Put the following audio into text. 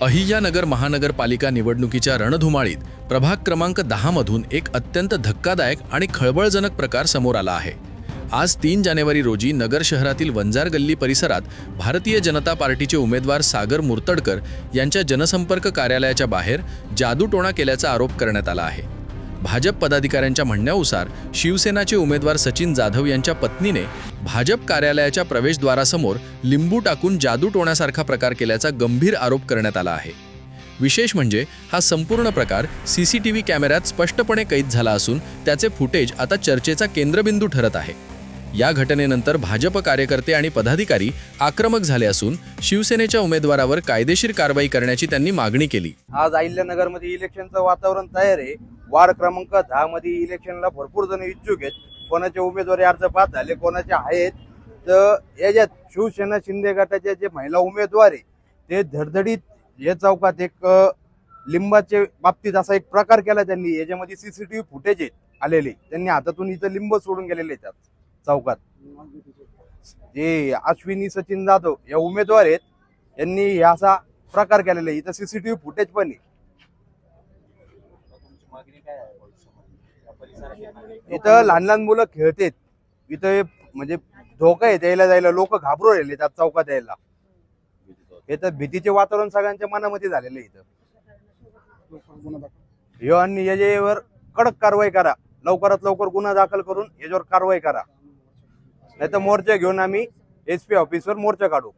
अहिल्यानगर महानगरपालिका निवडणुकीच्या रणधुमाळीत प्रभाग क्रमांक 10 मधून एक अत्यंत धक्कादायक आणि खळबळजनक प्रकार समोर आला आहे। आज 3 जानेवारी रोजी नगर शहरातील वंजार गल्ली परिसरात भारतीय जनता पार्टीचे उमेदवार सागर मुर्तडकर यांच्या जनसंपर्क कार्यालयाच्या बाहेर जादूटोणा केल्याचा आरोप करण्यात आला आहे। भाजप पदाधिकाऱ्यांच्या म्हणण्यानुसार शिवसेनाचे उमेदवार सचिन जाधव यांच्या पत्नीने भाजप कार्यालयाच्या प्रवेशद्वारासमोर लिंबू टाकून जादूटोण्यासारखा प्रकार केल्याचा गंभीर आरोप करण्यात आला आहे। विशेष म्हणजे हा संपूर्ण प्रकार सीसीटीव्ही कॅमेऱ्यात स्पष्टपणे कैद झाला असून त्याचे फुटेज आता चर्चेचा केंद्रबिंदू ठरत आहे। या घटनेनंतर भाजप कार्यकर्ते आणि पदाधिकारी आक्रमक झाले असून शिवसेनेच्या उमेदवारावर कायदेशीर कारवाई करण्याची त्यांनी मागणी केली। आज अहिल्यानगरमध्ये इलेक्शनचं वातावरण तयार आहे। वार्ड क्रमांक 10 मध्ये इलेक्शनला भरपूर जण इच्छुक आहेत। कोणाचे उमेदवारी अर्ज पास झाले, कोणाचे आहेत। तर याच्यात शिवसेना शिंदे गटाचे जे महिला उमेदवार आहे ते धडधडीत या चौकात एक लिंबाचे बाबतीत असा एक प्रकार केला त्यांनी। याच्यामध्ये सीसीटीव्ही फुटेज आलेले, त्यांनी हातातून इथं लिंब सोडून गेलेले त्यात चौकात। जे अश्विनी सचिन जाधव या उमेदवार आहेत यांनी असा प्रकार केलेला आहे। इथं सीसीटीव्ही फुटेज पण आहे। इथं लहान लहान मुलं खेळतात, इथं म्हणजे धोका आहे द्यायला जायला, लोक घाबरून राहिले त्यात चौकात यायला। इथं भीतीचे वातावरण सगळ्यांच्या मनामध्ये झालेलं आहे। इथं आणि याच्यावर कडक कारवाई करा, लवकरात लवकर गुन्हा दाखल करून याच्यावर कारवाई करा, नाहीतर मोर्चा घेऊन आम्ही SP ऑफिसवर मोर्चा काढू।